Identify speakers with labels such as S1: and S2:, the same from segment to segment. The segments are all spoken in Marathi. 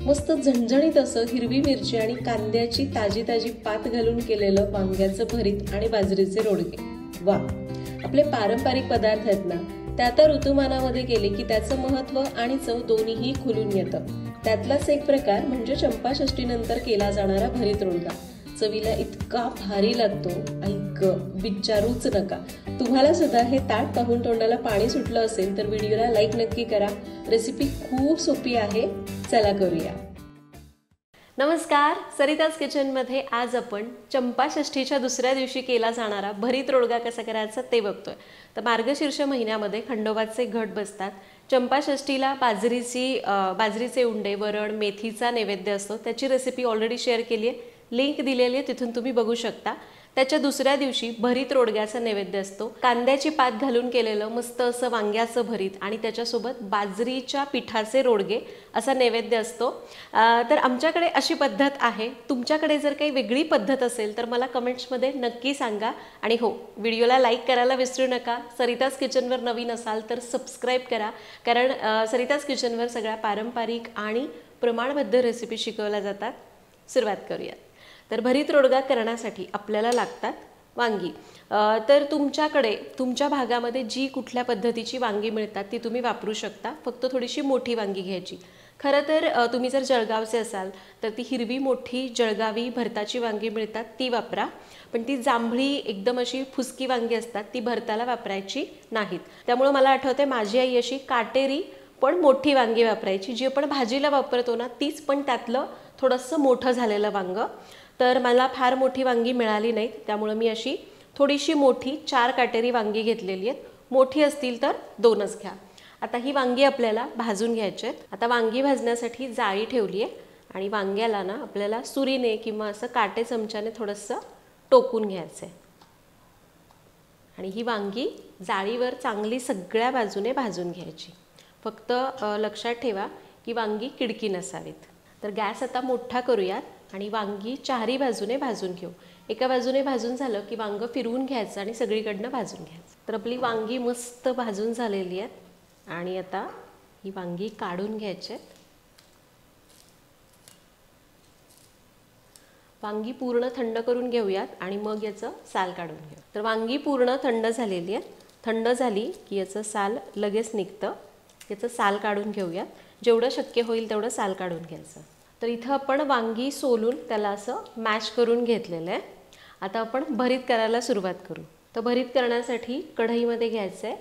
S1: मस्त झणझणीत असं हिरवी मिरची आणि कांद्याची ताजी ताजी पात घालून केलेलं वांग्याचं भरीत आणि बाजरीचे रोडगे. वा, आपले पारंपरिक पदार्थ आहेत ना, त्या त्या ऋतुमानामध्ये केले की त्याचं महत्व आणि चव दोन्हीही खुलून येतं. त्यातलाच एक प्रकार म्हणजे चंपाषष्ठीनंतर केला जाणारा भरीत रोडगा. चवीला इतका भारी लागतो, ऐक विचारूच नका. तुम्हाला सुद्धा हे ताट पाहून तोंडाला पाणी सुटलं असेल तर व्हिडिओला लाईक नक्की करा. रेसिपी खूप सोपी आहे, चला करूया.
S2: नमस्कार, सरिताज किचनमध्ये आज आपण चंपाषष्ठीच्या दुसऱ्या दिवशी केला जाणारा भरीत रोडगा कसा करायचा ते बघतोय. तर मार्गशीर्ष महिन्यामध्ये खंडोबाचे घट बसतात. चंपाषष्ठीला बाजरीचे उंडे, वरण, मेथीचा नैवेद्य असतो. त्याची रेसिपी ऑलरेडी शेअर केली आहे, लिंक दिलेली आहे, तिथून तुम्ही बघू शकता. त्याच्या दुसऱ्या दिवशी भरीत रोडग्याचा नैवेद्य असतो. कांद्याची पात घालून केलेलं मस्त असं वांग्याचं भरीत आणि त्याच्यासोबत बाजरीच्या पिठाचे रोडगे असा नैवेद्य असतो. तर आमच्याकडे अशी पद्धत आहे. तुमच्याकडे जर काही वेगळी पद्धत असेल तर मला कमेंट्समध्ये नक्की सांगा. आणि हो, व्हिडिओला लाईक करायला विसरू नका. सरिताज किचनवर नवीन असाल तर सबस्क्राईब करा, कारण सरिताज किचनवर सगळ्या पारंपरिक आणि प्रमाणबद्ध रेसिपी शिकवल्या जातात. सुरुवात करूयात. तर भरीत रोडगा करण्यासाठी आपल्याला लागतात वांगी. तर तुमच्या भागामध्ये जी कुठल्या पद्धतीची वांगी मिळतात ती तुम्ही वापरू शकता. फक्त थोडीशी मोठी वांगी घ्यायची. खरं तर तुम्ही जर जळगावचे असाल तर ती हिरवी मोठी जळगावी भरताची वांगी मिळतात, ती वापरा. पण ती जांभळी एकदम अशी फुसकी वांगी असतात, ती भरताला वापरायची नाहीत. त्यामुळे मला आठवते माझी आई अशी काटेरी पण मोठी वांगी वापरायची. जी आपण भाजीला वापरतो ना तीच, पण त्यातलं थोडंसं मोठं झालेलं वांग. तर मला फार मोठी वांगी मिळाली नाहीत, त्यामुळे मी अशी थोडीशी मोठी 4 काटेरी वांगी घेतलेली आहेत. मोठी असतील तर 2च घ्या. आता ही वांगी आपल्याला भाजून घ्यायची आहेत. आता वांगी भाजण्यासाठी जाळी ठेवली आहे आणि वांग्याला ना आपल्याला सुरीने किंवा असं काटे चमच्याने थोडंसं टोकून घ्यायचं आहे. आणि ही वांगी जाळीवर चांगली सगळ्या बाजूने भाजून घ्यायची. फक्त लक्षात ठेवा की वांगी किडकी नसावीत. तर गॅस आता मोठा करूयात आणि वांगी चारही बाजूने भाजून घेऊ. एका बाजूने भाजून झालं की वांग फिरवून घ्यायचं आणि सगळीकडनं भाजून घ्यायचं. तर आपली वांगी मस्त भाजून झालेली आहेत आणि आता ही वांगी काढून घ्यायची आहेत. वांगी पूर्ण थंड करून घेऊयात आणि मग याचं साल काढून घेऊ. तर वांगी पूर्ण थंड झालेली आहेत. थंड झाली की याचं साल लगेच निघतं. याचं साल काढून घेऊयात. जेवढं शक्य होईल तेवढं साल काढून घ्यायचं. तर इथं आपण वांगी सोलून त्याला असं मॅश करून घेतलेलं आहे. आता आपण भरीत करायला सुरुवात करू. तर भरीत करण्यासाठी कढईमध्ये घ्यायचं आहे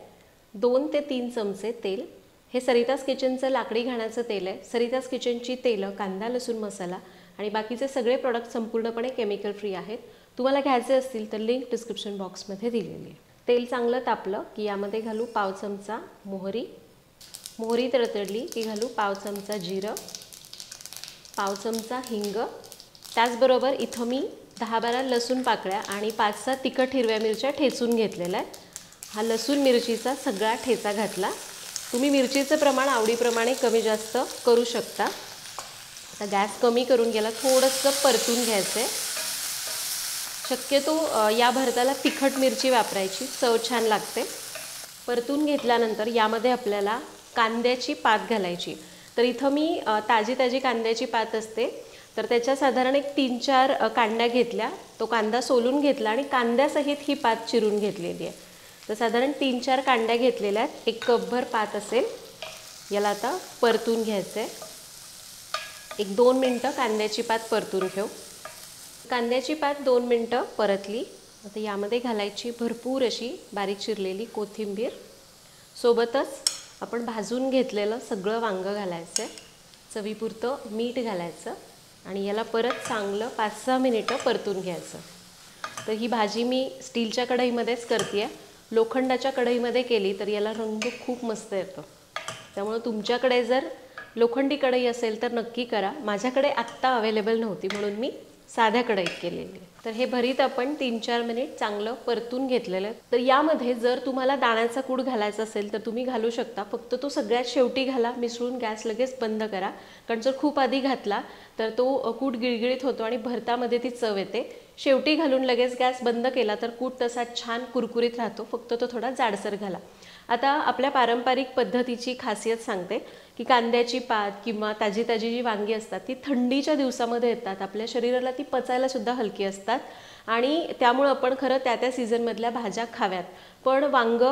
S2: 2 ते 3 चमचे तेल. हे सरिताज किचनचं लाकडी घाण्याचं तेल आहे. सरिताज किचनची तेलं कांदा, लसूण, मसाला आणि बाकीचे सगळे प्रोडक्ट संपूर्णपणे केमिकल फ्री आहेत. तुम्हाला घ्यायचे असतील तर लिंक डिस्क्रिप्शन बॉक्समध्ये दिलेली आहे. तेल चांगलं तापलं की यामध्ये घालू पाव चमचा मोहरी. मोहरी तडतडली की घालू पाव चमचा जिरं, पाव चमचा हिंग. त्याचबरोबर इथं मी 10-12 लसूण पाकळ्या आणि 5-6 तिखट हिरव्या मिरच्या ठेचून घेतलेल्या आहेत. हा लसूण मिरचीचा सगळा ठेचा घातला. तुम्ही मिरचीचं प्रमाण आवडीप्रमाणे कमी जास्त करू शकता. आता गॅस कमी करून गेला, थोडंसं परतून घ्यायचं आहे. शक्यतो या भरताला तिखट मिरची वापरायची, चव छान लागते. परतून घेतल्यानंतर यामध्ये आपल्याला कांद्याची पात घालायची. तर इथं मी ताजी कांद्याची पात असते, तर त्याच्या साधारण एक 3-4 कांड्या घेतल्या. तो कांदा सोलून घेतला आणि कांद्यासहित ही पात चिरून घेतलेली आहे. तर साधारण 3-4 कांड्या घेतलेल्या आहेत. 1 कपभर पात असेल. याला आता परतून घ्यायचं आहे. 1-2 मिनटं कांद्याची पात परतून घेऊ. कांद्याची पात 2 मिनटं परतली. आता यामध्ये घालायची भरपूर अशी बारीक चिरलेली कोथिंबीर. सोबतच आपण भाजून घेतलेलं सगळं वांगं घालायचं आहे. चवीपुरतं मीठ घालायचं आणि याला परत चांगलं 5-6 मिनिटं परतून घ्यायचं. तर ही भाजी मी स्टीलच्या कढईमध्येच करते आहे. लोखंडाच्या कढईमध्ये केली तर याला रंग खूप मस्त येतो. त्यामुळे तुमच्याकडे जर लोखंडी कढई असेल तर नक्की करा. माझ्याकडे आत्ता अवेलेबल नव्हती म्हणून मी साध्या कढईत केलेली आहे. तर हे भरीत आपण 3-4 मिनिट चांगलं परतून घेतलेलं आहे. तर यामध्ये जर तुम्हाला दाण्याचा कूट घालायचा असेल तर तुम्ही घालू शकता. फक्त तो सगळ्यात शेवटी घाला. मिसळून गॅस लगेच बंद करा, कारण जर खूप आधी घातला तर तो कूट गिळगिळीत होतो आणि भरतामध्ये ती चव येते. शेवटी घालून लगेच गॅस बंद केला तर कूट तसा छान कुरकुरीत राहतो. फक्त तो थोडा जाडसर घाला. आता आपल्या पारंपरिक पद्धतीची खासियत सांगते की कांद्याची पात किंवा ताजी ताजी जी वांगी असतात ती थंडीच्या दिवसामध्ये येतात, आपल्या शरीराला ती पचायला सुद्धा हलकी असतात आणि त्यामुळे आपण खरं त्या सीझनमधल्या भाज्या खाव्यात. पण वांग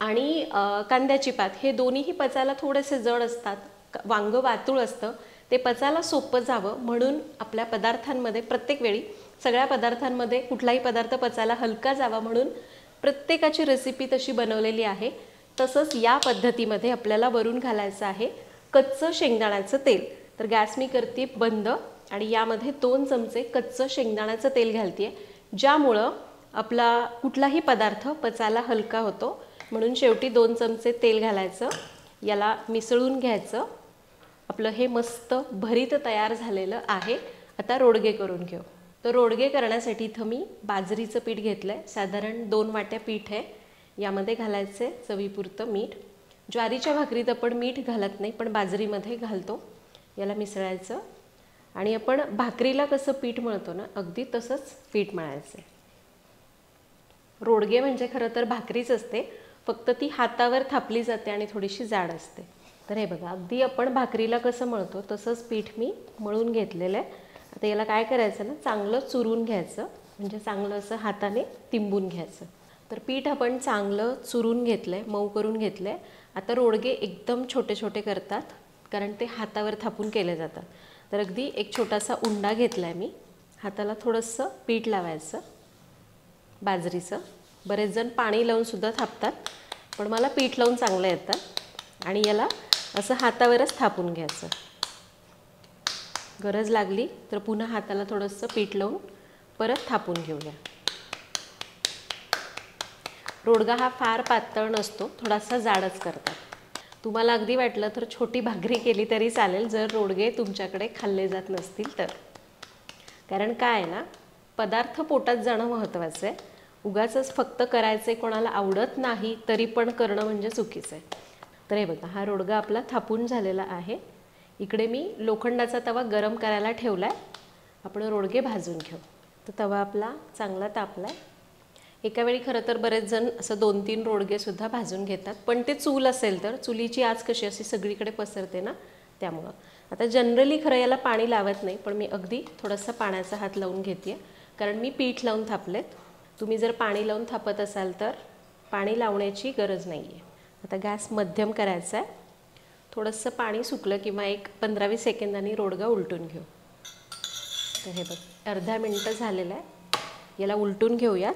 S2: आणि कांद्याची पात हे दोन्हीही पचायला थोडेसे जड असतात. वांग वातूळ असतं, ते पचायला सोपं जावं म्हणून आपल्या पदार्थांमध्ये प्रत्येक वेळी सगळ्या पदार्थांमध्ये कुठलाही पदार्थ पचायला हलका जावा म्हणून प्रत्येकाची रेसिपी तशी बनवलेली आहे. तसंच या पद्धतीमध्ये आपल्याला वरून घालायचं आहे कच्चं शेंगदाण्याचं तेल. तर गॅस मी करते बंद आणि यामध्ये 2 चमचे कच्चं शेंगदाण्याचं तेल घालते, ज्यामुळं आपला कुठलाही पदार्थ पचायला हलका होतो. म्हणून शेवटी 2 चमचे तेल घालायचं, याला मिसळून घ्यायचं. आपलं हे मस्त भरीत तयार झालेलं आहे. आता रोडगे करून घेऊ. तर रोडगे करण्यासाठी इथं मी बाजरीचं पीठ घेतलं आहे, साधारण 2 वाट्या पीठ आहे. यामध्ये घालायचे चवीपुरतं मीठ. ज्वारीच्या भाकरीत आपण मीठ घालत नाही, पण बाजरीमध्ये घालतो. याला मिसळायचं आणि आपण भाकरीला कसं पीठ मळतो ना, अगदी तसंच पीठ मळायचं. रोडगे म्हणजे खरं तर भाकरीच असते, फक्त ती हातावर थापली जाते आणि थोडीशी जाड असते. तर हे बघा, अगदी आपण भाकरीला कसं मळतो तसंच पीठ मी मळून घेतलेलं आहे. आता याला काय करायचं ना, चांगलं चुरून घ्यायचं, म्हणजे चांगलं असं हाताने तिंबून घ्यायचं. तर पीठ आपण चांगलं चुरून घेतलं आहे, मऊ करून घेतलं आहे. आता रोडगे एकदम छोटे छोटे करतात, कारण ते हातावर थापून केले जातात. तर अगदी एक छोटासा उंडा घेतला आहे मी. हाताला थोडंसं पीठ लावायचं बाजरीचं. बरेच जण पाणी लावून सुद्धा थापतात, पण मला पीठ लावून चांगलं येतं. आणि याला असं हातावरच थापून घ्यायचं. गरज लागली तर पुन्हा हाताला थोडंसं पीठ लावून परत थापून घेऊया. रोडगा हा फार पातळ नसतो, थोडासा जाडच करतात. तुम्हाला अगदी वाटलं तर छोटी भाकरी केली तरी चालेल, जर रोडगे तुमच्याकडे खाल्ले जात नसतील तर. कारण काय आहे ना, पदार्थ पोटात जाणं महत्त्वाचं आहे. उगाचच फक्त करायचे, कोणाला आवडत नाही तरी पण करणं म्हणजे चुकीचं आहे. तर हे बघा, हा रोडगा आपला थापून झालेला आहे. इकडे मी लोखंडाचा तवा गरम करायला ठेवला आहे. आपण रोडगे भाजून घेऊ. तर तवा आपला चांगला तापला आहे. एका वेळी खरं तर बरेच जण असं 2-3 रोडगेसुद्धा भाजून घेतात, पण ते चूल असेल तर चुलीची आच कशी अशी सगळीकडे पसरते ना, त्यामुळं. आता जनरली खरं याला पाणी लावत नाही, पण मी अगदी थोडासा पाण्याचा हात लावून घेते, कारण मी पीठ लावून थापलेत. तुम्ही जर पाणी लावून थापत असाल तर पाणी लावण्याची गरज नाही आहे. आता गॅस मध्यम करायचा आहे. थोडंसं पाणी सुकलं किंवा एक 15-20 सेकंदांनी रोडगा उलटून घेऊ. तर हे बघ, अर्धा मिनटं झालेलं आहे. याला उलटून घेऊयात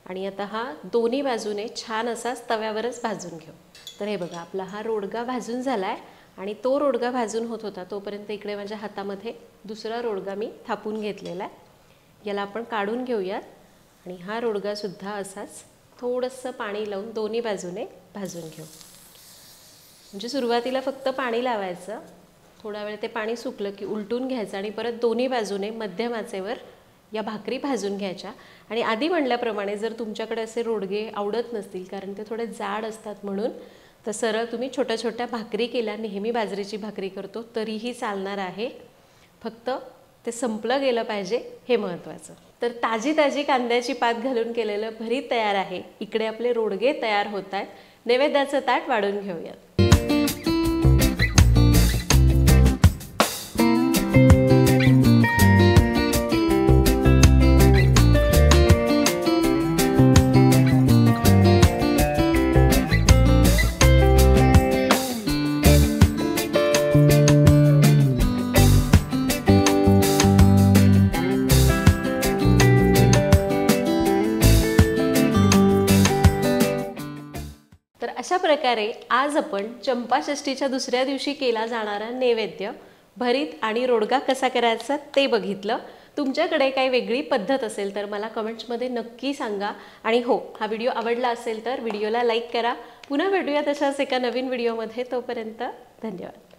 S2: आणि आता हा दोन्ही बाजूने छान असाच तव्यावरच भाजून घेऊ. तर हे बघा, आपला हा रोडगा भाजून झाला आहे आणि तो रोडगा भाजून होत होता तोपर्यंत इकडे माझ्या हातामध्ये दुसरा रोडगा मी थापून घेतलेला आहे. याला आपण काढून घेऊयात आणि हा रोडगासुद्धा असाच थोडंसं पाणी लावून दोन्ही बाजूने भाजून घेऊ. म्हणजे सुरुवातीला फक्त पाणी लावायचं, थोडा वेळ ते पाणी सुकलं की उलटून घ्यायचं आणि परत दोन्ही बाजूने मध्यम आचेवर या भाकरी भाजून घ्यायच्या. आणि आधी म्हणल्याप्रमाणे जर तुमच्याकडे असे रोडगे आवडत नसतील, कारण ते थोडे जाड असतात म्हणून, तर सरळ तुम्ही छोट्या छोट्या भाकरी केल्या, नेहमी बाजरीची भाकरी करतो तरीही चालणार आहे. फक्त ते संपलं गेलं पाहिजे, हे महत्त्वाचं. तर ताजी ताजी कांद्याची पात घालून केलेलं भरीत तयार आहे. इकडे आपले रोडगे तयार होत आहेत. नैवेद्याचं ताट वाढून घेऊयात. अशा प्रकारे आज आपण चंपाषष्ठीच्या दुसऱ्या दिवशी केला जाणारा नैवेद्य भरीत आणि रोडगा कसा करायचा ते बघितलं. तुमच्याकडे काही वेगळी पद्धत असेल तर मला कमेंट्समध्ये नक्की सांगा. आणि हो, हा व्हिडिओ आवडला असेल तर व्हिडिओला लाईक करा. पुन्हा भेटूया तशाच एका नवीन व्हिडिओमध्ये. तोपर्यंत धन्यवाद.